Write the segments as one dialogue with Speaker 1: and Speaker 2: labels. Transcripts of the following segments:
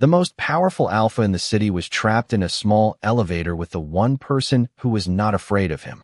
Speaker 1: The most powerful alpha in the city was trapped in a small elevator with the one person who was not afraid of him.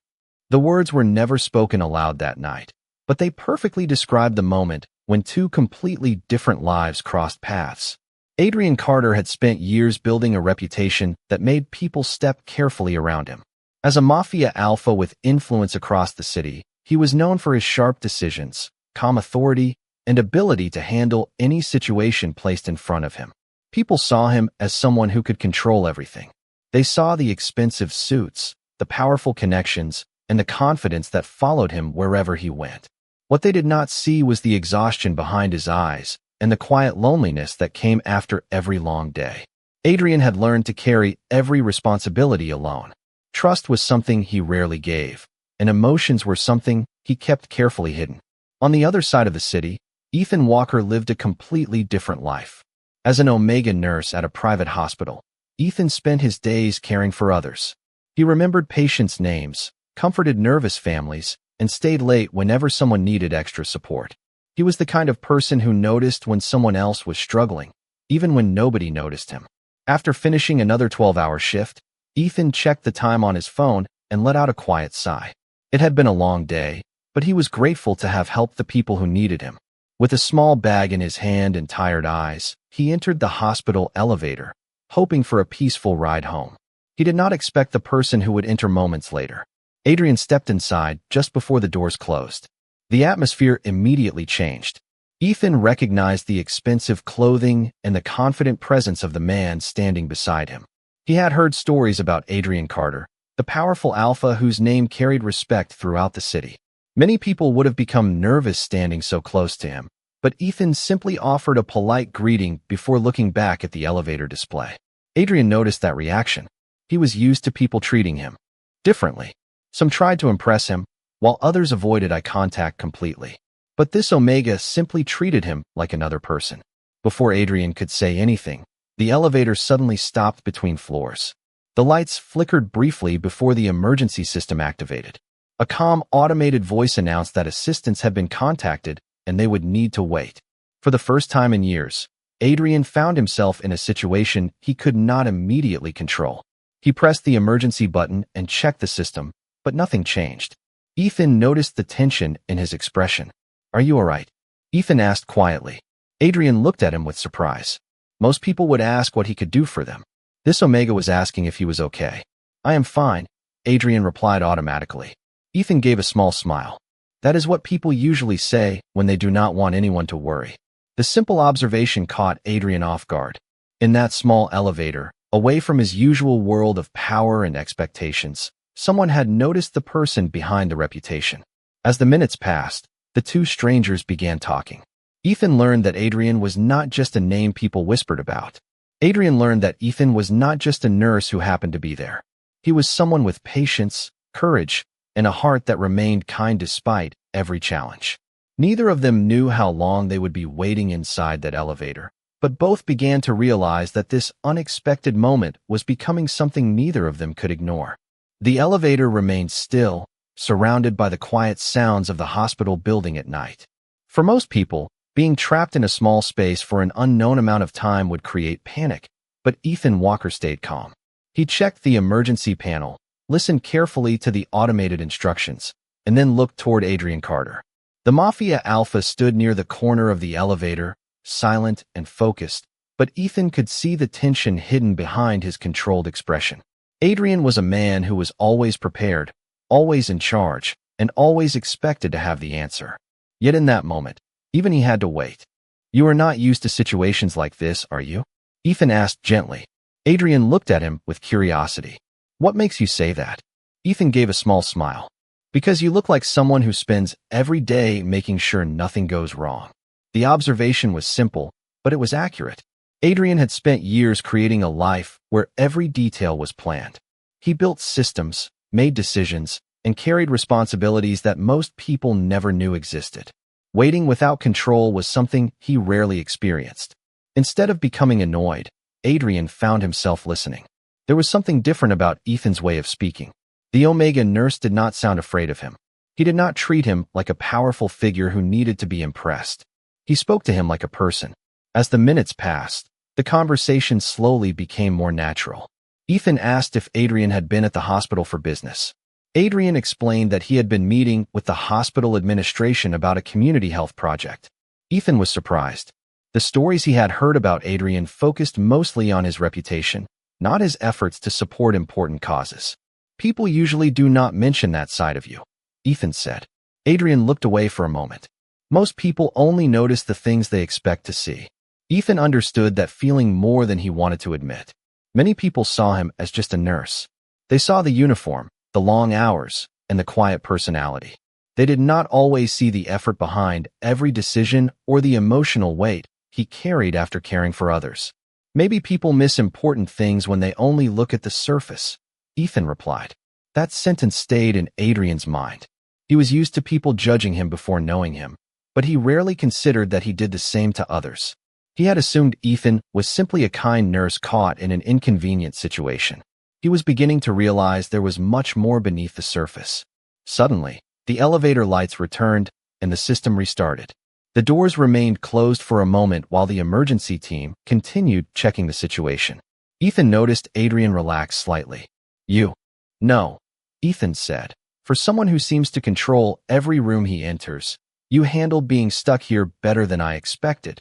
Speaker 1: The words were never spoken aloud that night, but they perfectly described the moment when two completely different lives crossed paths. Adrian Carter had spent years building a reputation that made people step carefully around him. As a Mafia alpha with influence across the city, he was known for his sharp decisions, calm authority, and ability to handle any situation placed in front of him. People saw him as someone who could control everything. They saw the expensive suits, the powerful connections, and the confidence that followed him wherever he went. What they did not see was the exhaustion behind his eyes and the quiet loneliness that came after every long day. Adrian had learned to carry every responsibility alone. Trust was something he rarely gave, and emotions were something he kept carefully hidden. On the other side of the city, Ethan Walker lived a completely different life. As an Omega nurse at a private hospital, Ethan spent his days caring for others. He remembered patients' names, comforted nervous families, and stayed late whenever someone needed extra support. He was the kind of person who noticed when someone else was struggling, even when nobody noticed him. After finishing another 12-hour shift, Ethan checked the time on his phone and let out a quiet sigh. It had been a long day, but he was grateful to have helped the people who needed him. With a small bag in his hand and tired eyes, he entered the hospital elevator, hoping for a peaceful ride home. He did not expect the person who would enter moments later. Adrian stepped inside just before the doors closed. The atmosphere immediately changed. Ethan recognized the expensive clothing and the confident presence of the man standing beside him. He had heard stories about Adrian Carter, the powerful alpha whose name carried respect throughout the city. Many people would have become nervous standing so close to him, but Ethan simply offered a polite greeting before looking back at the elevator display. Adrian noticed that reaction. He was used to people treating him differently. Some tried to impress him, while others avoided eye contact completely. But this Omega simply treated him like another person. Before Adrian could say anything, the elevator suddenly stopped between floors. The lights flickered briefly before the emergency system activated. A calm, automated voice announced that assistance had been contacted and they would need to wait. For the first time in years, Adrian found himself in a situation he could not immediately control. He pressed the emergency button and checked the system, but nothing changed. Ethan noticed the tension in his expression. "Are you all right?" Ethan asked quietly. Adrian looked at him with surprise. Most people would ask what he could do for them. This Omega was asking if he was okay. "I am fine," Adrian replied automatically. Ethan gave a small smile. That is what people usually say when they do not want anyone to worry. The simple observation caught Adrian off guard. In that small elevator, away from his usual world of power and expectations, someone had noticed the person behind the reputation. As the minutes passed, the two strangers began talking. Ethan learned that Adrian was not just a name people whispered about. Adrian learned that Ethan was not just a nurse who happened to be there. He was someone with patience, courage, and a heart that remained kind despite every challenge. Neither of them knew how long they would be waiting inside that elevator, but both began to realize that this unexpected moment was becoming something neither of them could ignore. The elevator remained still, surrounded by the quiet sounds of the hospital building at night. For most people, being trapped in a small space for an unknown amount of time would create panic, but Ethan Walker stayed calm. He checked the emergency panel, listened carefully to the automated instructions, and then looked toward Adrian Carter. The Mafia Alpha stood near the corner of the elevator, silent and focused, but Ethan could see the tension hidden behind his controlled expression. Adrian was a man who was always prepared, always in charge, and always expected to have the answer. Yet in that moment, even he had to wait. "You are not used to situations like this, are you?" Ethan asked gently. Adrian looked at him with curiosity. "What makes you say that?" Ethan gave a small smile. "Because you look like someone who spends every day making sure nothing goes wrong." The observation was simple, but it was accurate. Adrian had spent years creating a life where every detail was planned. He built systems, made decisions, and carried responsibilities that most people never knew existed. Waiting without control was something he rarely experienced. Instead of becoming annoyed, Adrian found himself listening. There was something different about Ethan's way of speaking. The Omega nurse did not sound afraid of him. He did not treat him like a powerful figure who needed to be impressed. He spoke to him like a person. As the minutes passed, The conversation slowly became more natural. Ethan asked if Adrian had been at the hospital for business. Adrian explained that he had been meeting with the hospital administration about a community health project. Ethan was surprised. The stories he had heard about Adrian focused mostly on his reputation, not his efforts to support important causes. People usually do not mention that side of you, Ethan said. Adrian looked away for a moment. Most people only notice the things they expect to see. Ethan understood that feeling more than he wanted to admit. Many people saw him as just a nurse. They saw the uniform, the long hours, and the quiet personality. They did not always see the effort behind every decision or the emotional weight he carried after caring for others. Maybe people miss important things when they only look at the surface, Ethan replied. That sentence stayed in Adrian's mind. He was used to people judging him before knowing him, but he rarely considered that he did the same to others. He had assumed Ethan was simply a kind nurse caught in an inconvenient situation. He was beginning to realize there was much more beneath the surface. Suddenly, the elevator lights returned and the system restarted. The doors remained closed for a moment while the emergency team continued checking the situation. Ethan noticed Adrian relax slightly. You? No, Ethan said. For someone who seems to control every room he enters, you handled being stuck here better than I expected.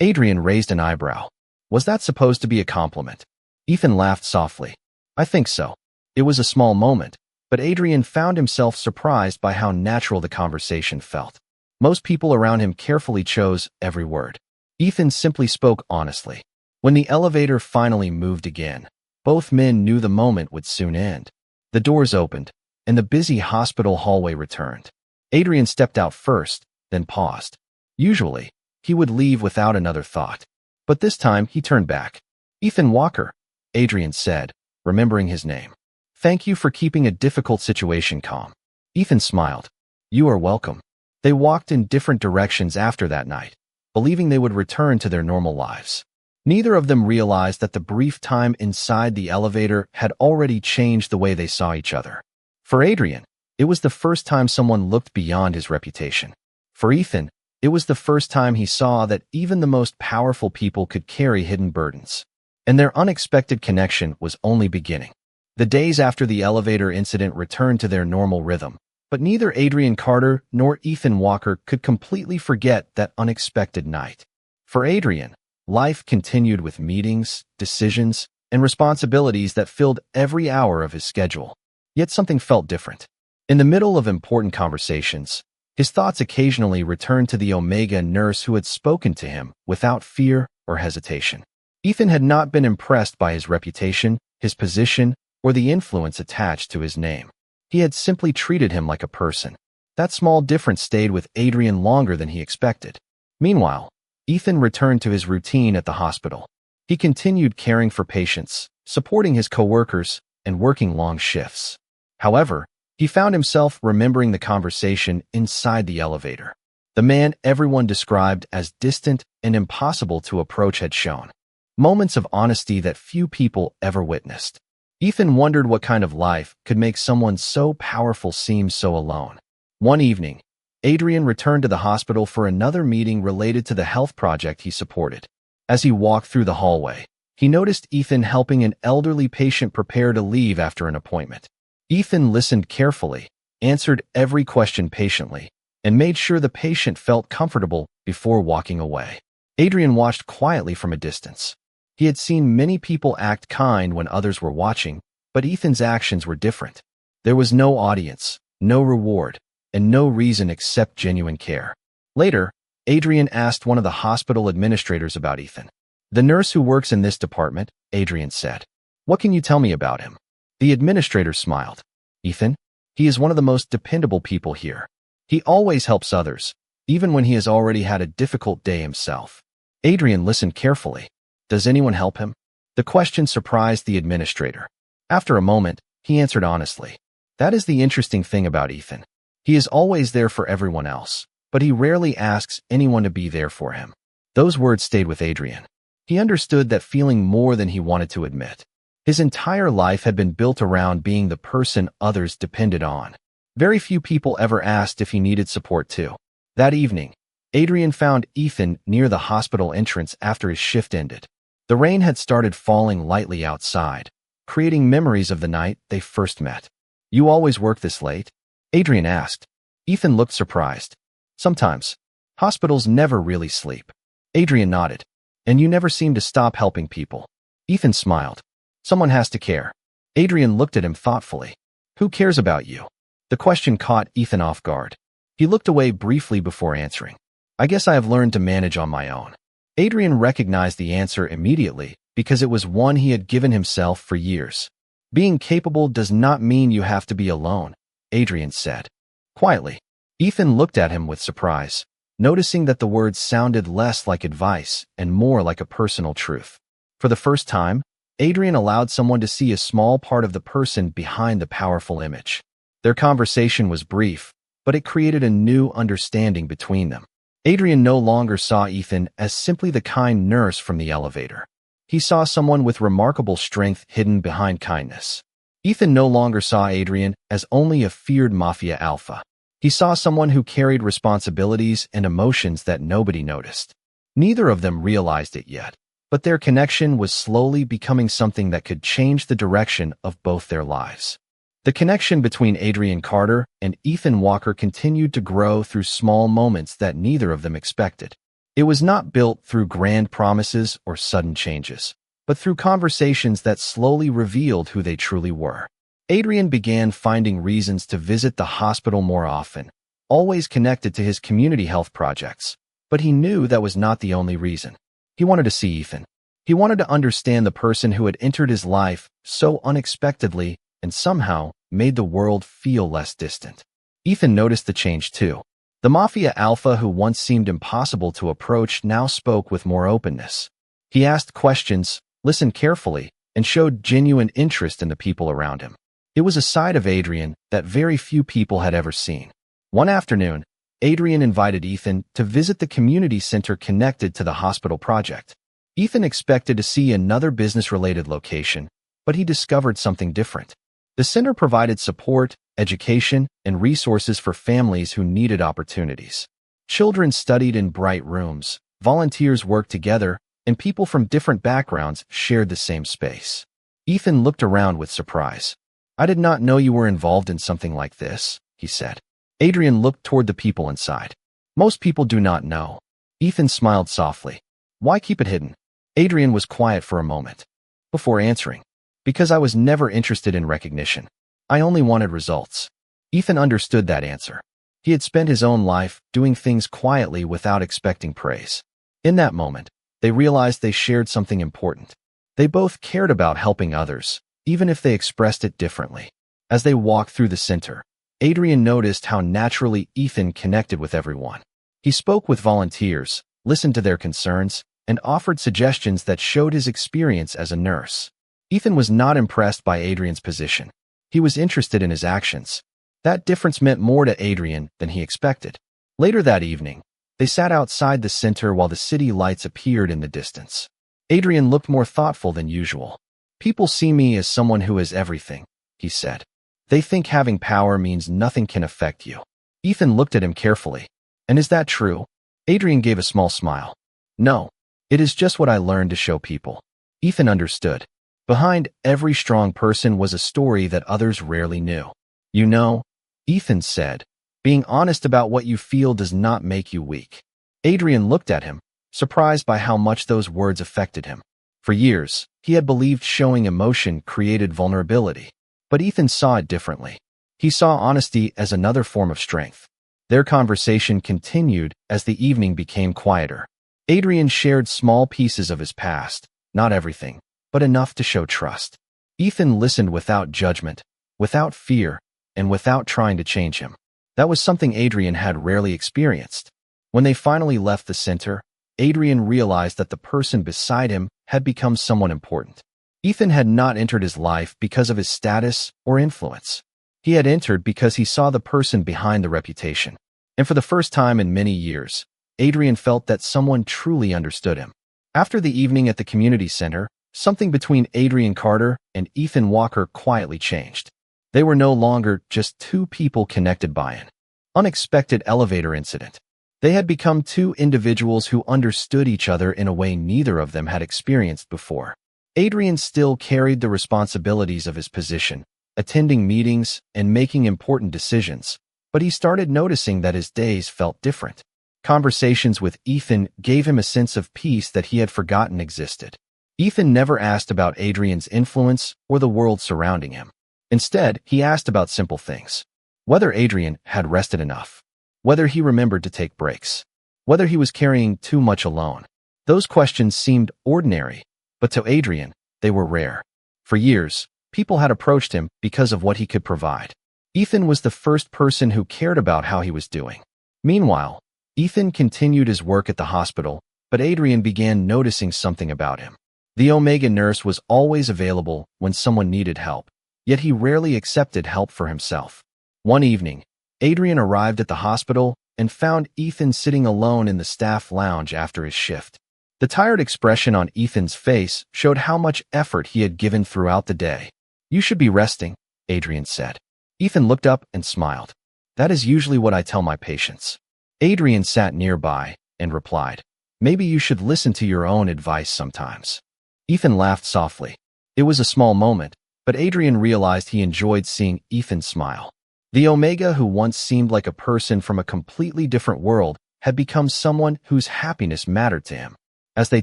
Speaker 1: Adrian raised an eyebrow. Was that supposed to be a compliment? Ethan laughed softly. I think so. It was a small moment, but Adrian found himself surprised by how natural the conversation felt. Most people around him carefully chose every word. Ethan simply spoke honestly. When the elevator finally moved again, both men knew the moment would soon end. The doors opened, and the busy hospital hallway returned. Adrian stepped out first, then paused. Usually, he would leave without another thought. But this time, he turned back. Ethan Walker, Adrian said, remembering his name. Thank you for keeping a difficult situation calm. Ethan smiled. You are welcome. They walked in different directions after that night, believing they would return to their normal lives. Neither of them realized that the brief time inside the elevator had already changed the way they saw each other. For Adrian, it was the first time someone looked beyond his reputation. For Ethan, it was the first time he saw that even the most powerful people could carry hidden burdens. And their unexpected connection was only beginning. The days after the elevator incident returned to their normal rhythm, but neither Adrian Carter nor Ethan Walker could completely forget that unexpected night. For Adrian, life continued with meetings, decisions, and responsibilities that filled every hour of his schedule. Yet something felt different. In the middle of important conversations, his thoughts occasionally returned to the Omega nurse who had spoken to him without fear or hesitation. Ethan had not been impressed by his reputation, his position, or the influence attached to his name. He had simply treated him like a person. That small difference stayed with Adrian longer than he expected. Meanwhile, Ethan returned to his routine at the hospital. He continued caring for patients, supporting his coworkers, and working long shifts. However, he found himself remembering the conversation inside the elevator. The man everyone described as distant and impossible to approach had shown moments of honesty that few people ever witnessed. Ethan wondered what kind of life could make someone so powerful seem so alone. One evening, Adrian returned to the hospital for another meeting related to the health project he supported. As he walked through the hallway, he noticed Ethan helping an elderly patient prepare to leave after an appointment. Ethan listened carefully, answered every question patiently, and made sure the patient felt comfortable before walking away. Adrian watched quietly from a distance. He had seen many people act kind when others were watching, but Ethan's actions were different. There was no audience, no reward, and no reason except genuine care. Later, Adrian asked one of the hospital administrators about Ethan. The nurse who works in this department, Adrian said. What can you tell me about him? The administrator smiled. Ethan? He is one of the most dependable people here. He always helps others, even when he has already had a difficult day himself. Adrian listened carefully. Does anyone help him? The question surprised the administrator. After a moment, he answered honestly. That is the interesting thing about Ethan. He is always there for everyone else, but he rarely asks anyone to be there for him. Those words stayed with Adrian. He understood that feeling more than he wanted to admit. His entire life had been built around being the person others depended on. Very few people ever asked if he needed support too. That evening, Adrian found Ethan near the hospital entrance after his shift ended. The rain had started falling lightly outside, creating memories of the night they first met. "You always work this late?" Adrian asked. Ethan looked surprised. "Sometimes. Hospitals never really sleep." Adrian nodded. "And you never seem to stop helping people." Ethan smiled. "Someone has to care." Adrian looked at him thoughtfully. "Who cares about you?" The question caught Ethan off guard. He looked away briefly before answering. "I guess I have learned to manage on my own." Adrian recognized the answer immediately because it was one he had given himself for years. "Being capable does not mean you have to be alone," Adrian said. Quietly, Ethan looked at him with surprise, noticing that the words sounded less like advice and more like a personal truth. For the first time, Adrian allowed someone to see a small part of the person behind the powerful image. Their conversation was brief, but it created a new understanding between them. Adrian no longer saw Ethan as simply the kind nurse from the elevator. He saw someone with remarkable strength hidden behind kindness. Ethan no longer saw Adrian as only a feared Mafia alpha. He saw someone who carried responsibilities and emotions that nobody noticed. Neither of them realized it yet, but their connection was slowly becoming something that could change the direction of both their lives. The connection between Adrian Carter and Ethan Walker continued to grow through small moments that neither of them expected. It was not built through grand promises or sudden changes, but through conversations that slowly revealed who they truly were. Adrian began finding reasons to visit the hospital more often, always connected to his community health projects, but he knew that was not the only reason. He wanted to see Ethan. He wanted to understand the person who had entered his life so unexpectedly and somehow made the world feel less distant. Ethan noticed the change too. The Mafia alpha who once seemed impossible to approach now spoke with more openness. He asked questions, listened carefully, and showed genuine interest in the people around him. It was a side of Adrian that very few people had ever seen. One afternoon, Adrian invited Ethan to visit the community center connected to the hospital project. Ethan expected to see another business-related location, but he discovered something different. The center provided support, education, and resources for families who needed opportunities. Children studied in bright rooms, volunteers worked together, and people from different backgrounds shared the same space. Ethan looked around with surprise. "I did not know you were involved in something like this," he said. Adrian looked toward the people inside. "Most people do not know." Ethan smiled softly. "Why keep it hidden?" Adrian was quiet for a moment before answering. "Because I was never interested in recognition. I only wanted results." Ethan understood that answer. He had spent his own life doing things quietly without expecting praise. In that moment, they realized they shared something important. They both cared about helping others, even if they expressed it differently. As they walked through the center, Adrian noticed how naturally Ethan connected with everyone. He spoke with volunteers, listened to their concerns, and offered suggestions that showed his experience as a nurse. Ethan was not impressed by Adrian's position. He was interested in his actions. That difference meant more to Adrian than he expected. Later that evening, they sat outside the center while the city lights appeared in the distance. Adrian looked more thoughtful than usual. "People see me as someone who is everything," he said. "They think having power means nothing can affect you." Ethan looked at him carefully. "And is that true?" Adrian gave a small smile. "No, it is just what I learned to show people." Ethan understood. Behind every strong person was a story that others rarely knew. "You know," Ethan said, "being honest about what you feel does not make you weak." Adrian looked at him, surprised by how much those words affected him. For years, he had believed showing emotion created vulnerability, but Ethan saw it differently. He saw honesty as another form of strength. Their conversation continued as the evening became quieter. Adrian shared small pieces of his past, not everything, but enough to show trust. Ethan listened without judgment, without fear, and without trying to change him. That was something Adrian had rarely experienced. When they finally left the center, Adrian realized that the person beside him had become someone important. Ethan had not entered his life because of his status or influence. He had entered because he saw the person behind the reputation. And for the first time in many years, Adrian felt that someone truly understood him. After the evening at the community center, something between Adrian Carter and Ethan Walker quietly changed. They were no longer just two people connected by an unexpected elevator incident. They had become two individuals who understood each other in a way neither of them had experienced before. Adrian still carried the responsibilities of his position, attending meetings and making important decisions, but he started noticing that his days felt different. Conversations with Ethan gave him a sense of peace that he had forgotten existed. Ethan never asked about Adrian's influence or the world surrounding him. Instead, he asked about simple things. Whether Adrian had rested enough, whether he remembered to take breaks, whether he was carrying too much alone. Those questions seemed ordinary, but to Adrian, they were rare. For years, people had approached him because of what he could provide. Ethan was the first person who cared about how he was doing. Meanwhile, Ethan continued his work at the hospital, but Adrian began noticing something about him. The Omega nurse was always available when someone needed help, yet he rarely accepted help for himself. One evening, Adrian arrived at the hospital and found Ethan sitting alone in the staff lounge after his shift. The tired expression on Ethan's face showed how much effort he had given throughout the day. "You should be resting," Adrian said. Ethan looked up and smiled. "That is usually what I tell my patients." Adrian sat nearby and replied, "Maybe you should listen to your own advice sometimes." Ethan laughed softly. It was a small moment, but Adrian realized he enjoyed seeing Ethan smile. The Omega, who once seemed like a person from a completely different world, had become someone whose happiness mattered to him. As they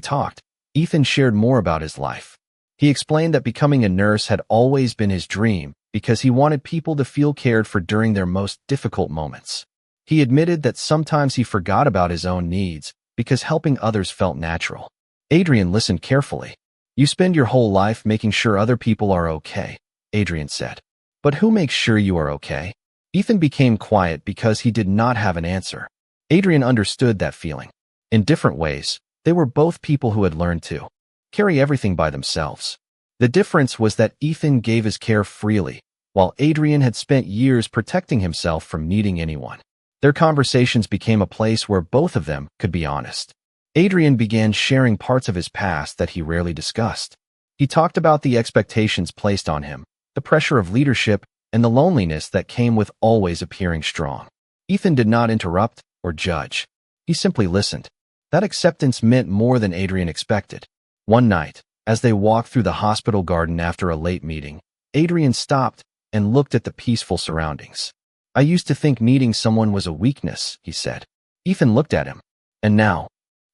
Speaker 1: talked, Ethan shared more about his life. He explained that becoming a nurse had always been his dream because he wanted people to feel cared for during their most difficult moments. He admitted that sometimes he forgot about his own needs because helping others felt natural. Adrian listened carefully. "You spend your whole life making sure other people are okay," Adrian said. "But who makes sure you are okay?" Ethan became quiet because he did not have an answer. Adrian understood that feeling. In different ways, they were both people who had learned to carry everything by themselves. The difference was that Ethan gave his care freely, while Adrian had spent years protecting himself from needing anyone. Their conversations became a place where both of them could be honest. Adrian began sharing parts of his past that he rarely discussed. He talked about the expectations placed on him, the pressure of leadership, and the loneliness that came with always appearing strong. Ethan did not interrupt or judge. He simply listened. That acceptance meant more than Adrian expected. One night, as they walked through the hospital garden after a late meeting, Adrian stopped and looked at the peaceful surroundings. "I used to think needing someone was a weakness," he said. Ethan looked at him. "And now?"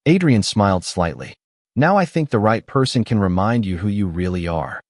Speaker 1: Adrian smiled slightly. "Now I think the right person can remind you who you really are."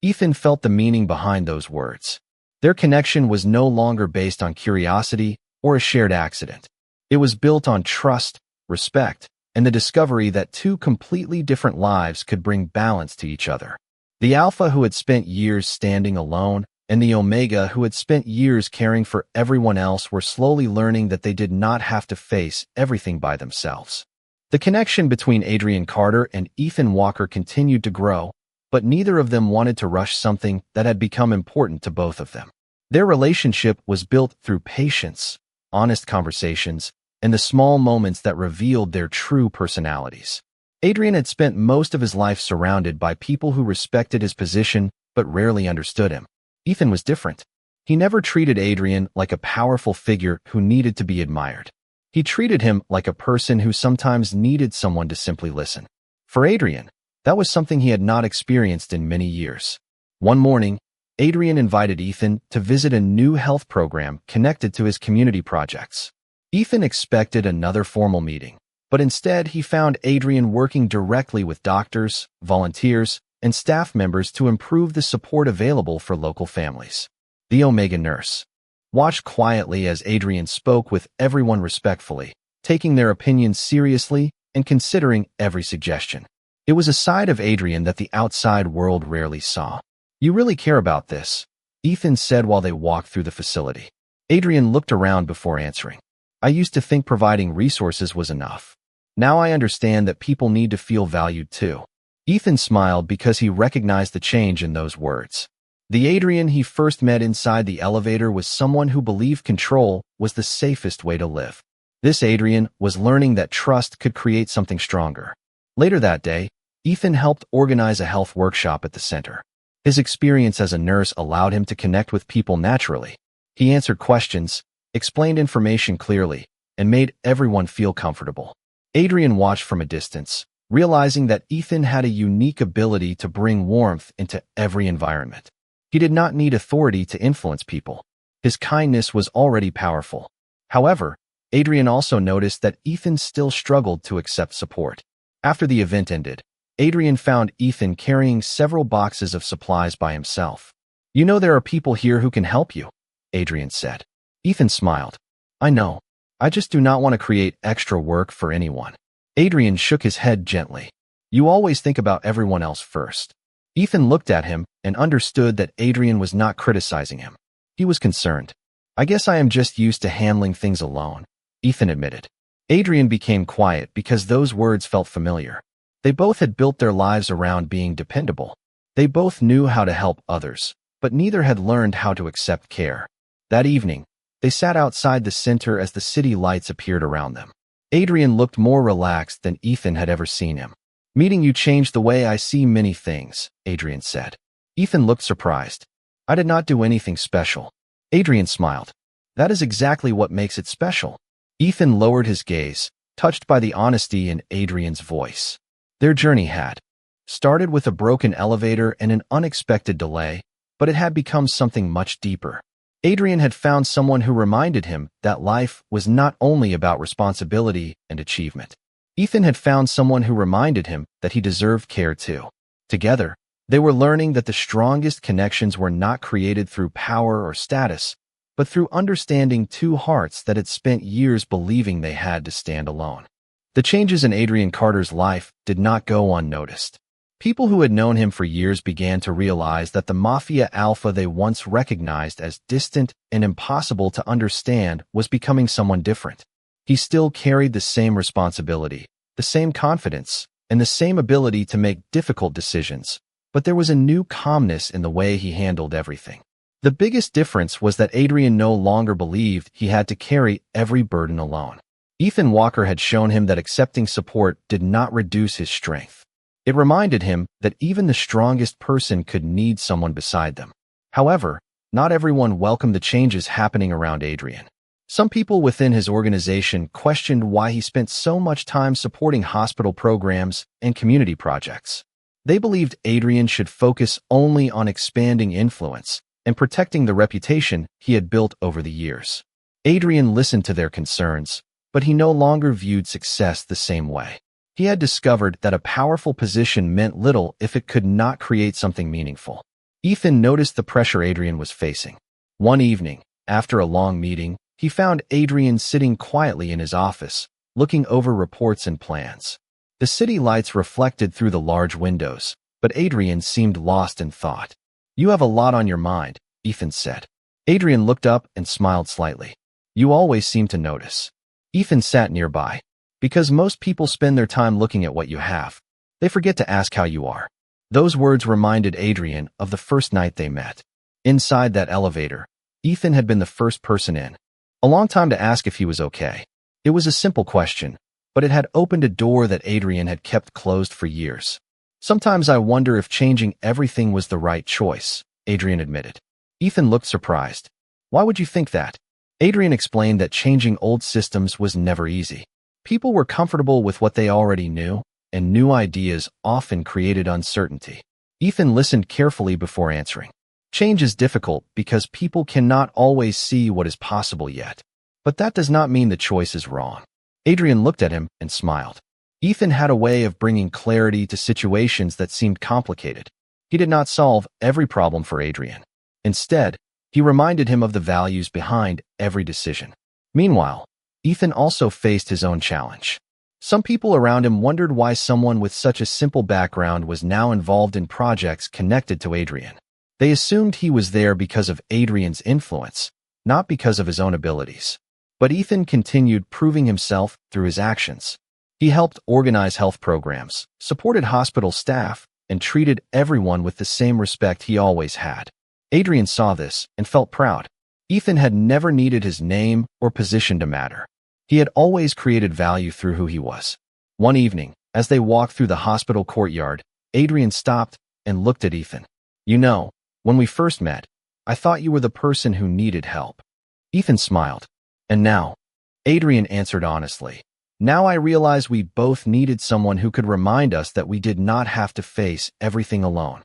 Speaker 1: Ethan felt the meaning behind those words. Their connection was no longer based on curiosity or a shared accident. It was built on trust, respect, and the discovery that two completely different lives could bring balance to each other. The Alpha, who had spent years standing alone, and the Omega, who had spent years caring for everyone else, were slowly learning that they did not have to face everything by themselves. The connection between Adrian Carter and Ethan Walker continued to grow, but neither of them wanted to rush something that had become important to both of them. Their relationship was built through patience, honest conversations, and the small moments that revealed their true personalities. Adrian had spent most of his life surrounded by people who respected his position but rarely understood him. Ethan was different. He never treated Adrian like a powerful figure who needed to be admired. He treated him like a person who sometimes needed someone to simply listen. For Adrian, that was something he had not experienced in many years. One morning, Adrian invited Ethan to visit a new health program connected to his community projects. Ethan expected another formal meeting, but instead he found Adrian working directly with doctors, volunteers, and staff members to improve the support available for local families. The Omega nurse watched quietly as Adrian spoke with everyone respectfully, taking their opinions seriously and considering every suggestion. It was a side of Adrian that the outside world rarely saw. "You really care about this," Ethan said while they walked through the facility. Adrian looked around before answering. "I used to think providing resources was enough. Now I understand that people need to feel valued too." Ethan smiled because he recognized the change in those words. The Adrian he first met inside the elevator was someone who believed control was the safest way to live. This Adrian was learning that trust could create something stronger. Later that day, Ethan helped organize a health workshop at the center. His experience as a nurse allowed him to connect with people naturally. He answered questions, explained information clearly, and made everyone feel comfortable. Adrian watched from a distance, realizing that Ethan had a unique ability to bring warmth into every environment. He did not need authority to influence people. His kindness was already powerful. However, Adrian also noticed that Ethan still struggled to accept support. After the event ended, Adrian found Ethan carrying several boxes of supplies by himself. "You know there are people here who can help you," Adrian said. Ethan smiled. "I know. I just do not want to create extra work for anyone." Adrian shook his head gently. "You always think about everyone else first." Ethan looked at him and understood that Adrian was not criticizing him. He was concerned. "I guess I am just used to handling things alone," Ethan admitted. Adrian became quiet because those words felt familiar. They both had built their lives around being dependable. They both knew how to help others, but neither had learned how to accept care. That evening, they sat outside the center as the city lights appeared around them. Adrian looked more relaxed than Ethan had ever seen him. "Meeting you changed the way I see many things," Adrian said. Ethan looked surprised. "I did not do anything special." Adrian smiled. "That is exactly what makes it special." Ethan lowered his gaze, touched by the honesty in Adrian's voice. Their journey had started with a broken elevator and an unexpected delay, but it had become something much deeper. Adrian had found someone who reminded him that life was not only about responsibility and achievement. Ethan had found someone who reminded him that he deserved care too. Together, they were learning that the strongest connections were not created through power or status, but through understanding two hearts that had spent years believing they had to stand alone. The changes in Adrian Carter's life did not go unnoticed. People who had known him for years began to realize that the Mafia alpha they once recognized as distant and impossible to understand was becoming someone different. He still carried the same responsibility, the same confidence, and the same ability to make difficult decisions, but there was a new calmness in the way he handled everything. The biggest difference was that Adrian no longer believed he had to carry every burden alone. Ethan Walker had shown him that accepting support did not reduce his strength. It reminded him that even the strongest person could need someone beside them. However, not everyone welcomed the changes happening around Adrian. Some people within his organization questioned why he spent so much time supporting hospital programs and community projects. They believed Adrian should focus only on expanding influence and protecting the reputation he had built over the years. Adrian listened to their concerns, but he no longer viewed success the same way. He had discovered that a powerful position meant little if it could not create something meaningful. Ethan noticed the pressure Adrian was facing. One evening, after a long meeting, he found Adrian sitting quietly in his office, looking over reports and plans. The city lights reflected through the large windows, but Adrian seemed lost in thought. "You have a lot on your mind," Ethan said. Adrian looked up and smiled slightly. "You always seem to notice." Ethan sat nearby. "Because most people spend their time looking at what you have. They forget to ask how you are." Those words reminded Adrian of the first night they met. Inside that elevator, Ethan had been the first person in. A long time to ask if he was okay. It was a simple question, but it had opened a door that Adrian had kept closed for years. "Sometimes I wonder if changing everything was the right choice," Adrian admitted. Ethan looked surprised. "Why would you think that?" Adrian explained that changing old systems was never easy. People were comfortable with what they already knew, and new ideas often created uncertainty. Ethan listened carefully before answering. "Change is difficult because people cannot always see what is possible yet. But that does not mean the choice is wrong." Adrian looked at him and smiled. Ethan had a way of bringing clarity to situations that seemed complicated. He did not solve every problem for Adrian. Instead, he reminded him of the values behind every decision. Meanwhile, Ethan also faced his own challenge. Some people around him wondered why someone with such a simple background was now involved in projects connected to Adrian. They assumed he was there because of Adrian's influence, not because of his own abilities. But Ethan continued proving himself through his actions. He helped organize health programs, supported hospital staff, and treated everyone with the same respect he always had. Adrian saw this and felt proud. Ethan had never needed his name or position to matter. He had always created value through who he was. One evening, as they walked through the hospital courtyard, Adrian stopped and looked at Ethan. "You know, when we first met, I thought you were the person who needed help." Ethan smiled. "And now?" Adrian answered honestly. Now I realize we both needed someone who could remind us that we did not have to face everything alone.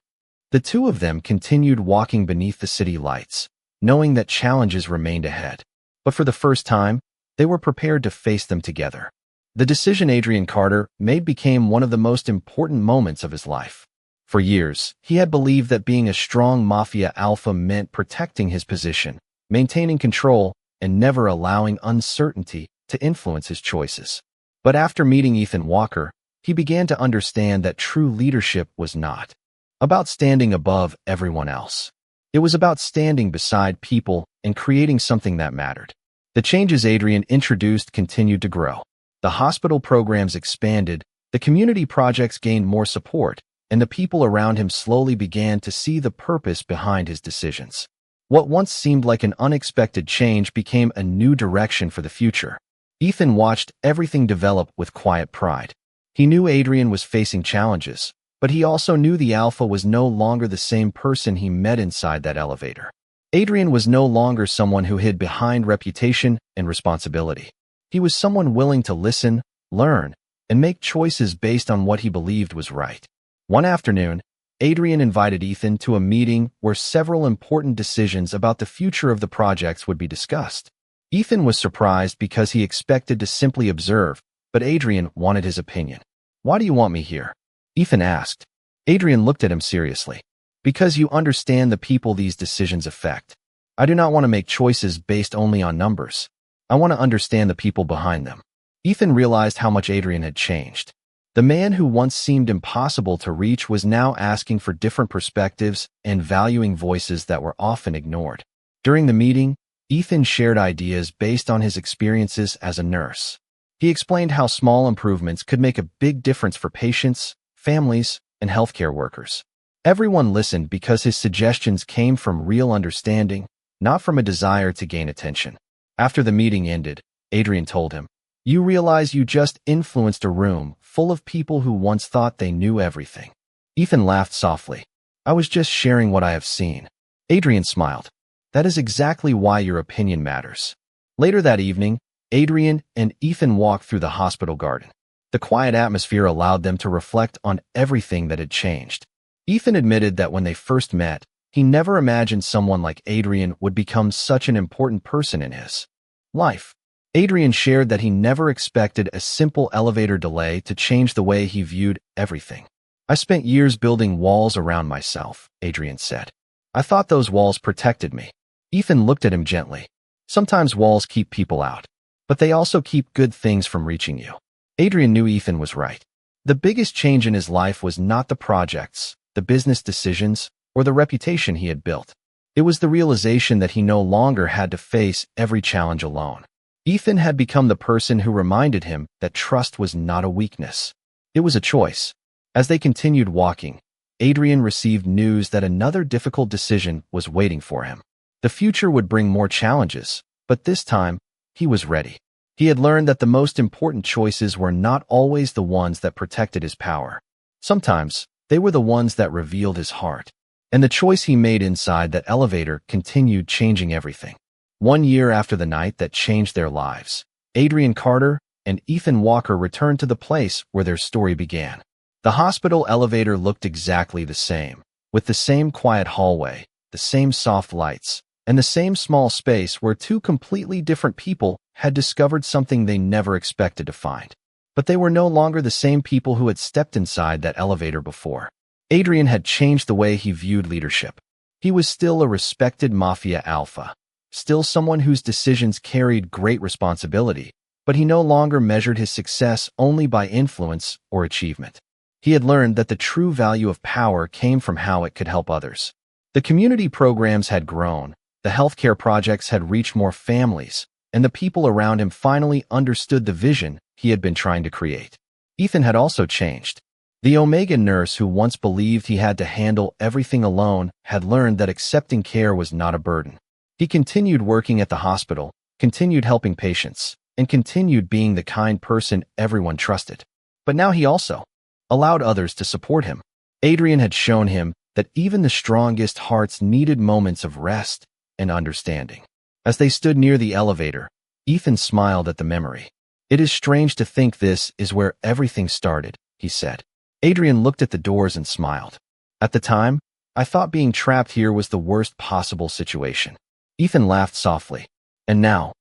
Speaker 1: The two of them continued walking beneath the city lights, knowing that challenges remained ahead. But for the first time, they were prepared to face them together. The decision Adrian Carter made became one of the most important moments of his life. For years, he had believed that being a strong Mafia alpha meant protecting his position, maintaining control, and never allowing uncertainty to influence his choices. But after meeting Ethan Walker, he began to understand that true leadership was not about standing above everyone else. It was about standing beside people and creating something that mattered. The changes Adrian introduced continued to grow. The hospital programs expanded, the community projects gained more support, and the people around him slowly began to see the purpose behind his decisions. What once seemed like an unexpected change became a new direction for the future. Ethan watched everything develop with quiet pride. He knew Adrian was facing challenges, but he also knew the alpha was no longer the same person he met inside that elevator. Adrian was no longer someone who hid behind reputation and responsibility. He was someone willing to listen, learn, and make choices based on what he believed was right. One afternoon, Adrian invited Ethan to a meeting where several important decisions about the future of the projects would be discussed. Ethan was surprised because he expected to simply observe, but Adrian wanted his opinion. "Why do you want me here?" Ethan asked. Adrian looked at him seriously. "Because you understand the people these decisions affect. I do not want to make choices based only on numbers. I want to understand the people behind them." Ethan realized how much Adrian had changed. The man who once seemed impossible to reach was now asking for different perspectives and valuing voices that were often ignored. During the meeting, Ethan shared ideas based on his experiences as a nurse. He explained how small improvements could make a big difference for patients, families, and healthcare workers. Everyone listened because his suggestions came from real understanding, not from a desire to gain attention. After the meeting ended, Adrian told him, "You realize you just influenced a room full of people who once thought they knew everything." Ethan laughed softly. "I was just sharing what I have seen." Adrian smiled. "That is exactly why your opinion matters." Later that evening, Adrian and Ethan walked through the hospital garden. The quiet atmosphere allowed them to reflect on everything that had changed. Ethan admitted that when they first met, he never imagined someone like Adrian would become such an important person in his life. Adrian shared that he never expected a simple elevator delay to change the way he viewed everything. "I spent years building walls around myself," Adrian said. "I thought those walls protected me." Ethan looked at him gently. "Sometimes walls keep people out, but they also keep good things from reaching you." Adrian knew Ethan was right. The biggest change in his life was not the projects, the business decisions, or the reputation he had built. It was the realization that he no longer had to face every challenge alone. Ethan had become the person who reminded him that trust was not a weakness. It was a choice. As they continued walking, Adrian received news that another difficult decision was waiting for him. The future would bring more challenges, but this time, he was ready. He had learned that the most important choices were not always the ones that protected his power. Sometimes, they were the ones that revealed his heart. And the choice he made inside that elevator continued changing everything. 1 year after the night that changed their lives, Adrian Carter and Ethan Walker returned to the place where their story began. The hospital elevator looked exactly the same, with the same quiet hallway, the same soft lights, and the same small space where two completely different people had discovered something they never expected to find. But they were no longer the same people who had stepped inside that elevator before. Adrian had changed the way he viewed leadership. He was still a respected Mafia alpha, still someone whose decisions carried great responsibility, but he no longer measured his success only by influence or achievement. He had learned that the true value of power came from how it could help others. The community programs had grown, the healthcare projects had reached more families, and the people around him finally understood the vision he had been trying to create. Ethan had also changed. The Omega nurse who once believed he had to handle everything alone had learned that accepting care was not a burden. He continued working at the hospital, continued helping patients, and continued being the kind person everyone trusted. But now he also allowed others to support him. Adrian had shown him that even the strongest hearts needed moments of rest and understanding. As they stood near the elevator, Ethan smiled at the memory. It is strange to think this is where everything started, he said. Adrian looked at the doors and smiled. At the time, I thought being trapped here was the worst possible situation. Ethan laughed softly. And now?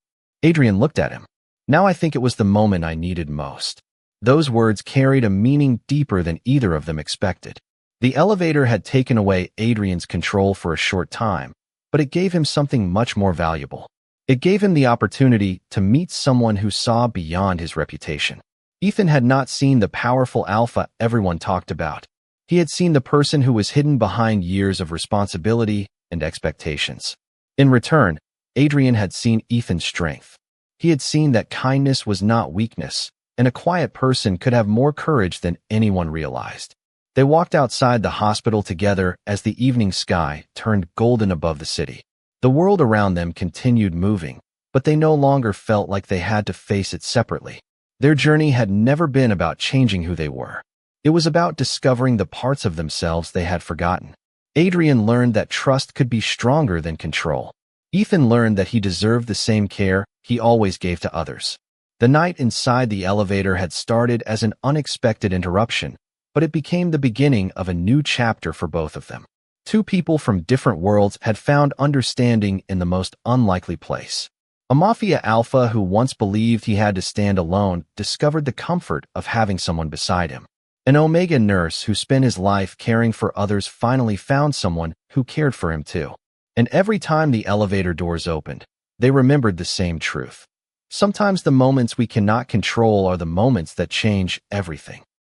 Speaker 1: Adrian looked at him. Now I think it was the moment I needed most. Those words carried a meaning deeper than either of them expected. The elevator had taken away Adrian's control for a short time, but it gave him something much more valuable. It gave him the opportunity to meet someone who saw beyond his reputation. Ethan had not seen the powerful alpha everyone talked about. He had seen the person who was hidden behind years of responsibility and expectations. In return, Adrian had seen Ethan's strength. He had seen that kindness was not weakness, and a quiet person could have more courage than anyone realized. They walked outside the hospital together as the evening sky turned golden above the city. The world around them continued moving, but they no longer felt like they had to face it separately. Their journey had never been about changing who they were. It was about discovering the parts of themselves they had forgotten. Adrian learned that trust could be stronger than control. Ethan learned that he deserved the same care he always gave to others. The night inside the elevator had started as an unexpected interruption, but it became the beginning of a new chapter for both of them. Two people from different worlds had found understanding in the most unlikely place. A Mafia alpha who once believed he had to stand alone discovered the comfort of having someone beside him. An Omega nurse who spent his life caring for others finally found someone who cared for him too. And every time the elevator doors opened, they remembered the same truth. Sometimes the moments we cannot control are the moments that change everything.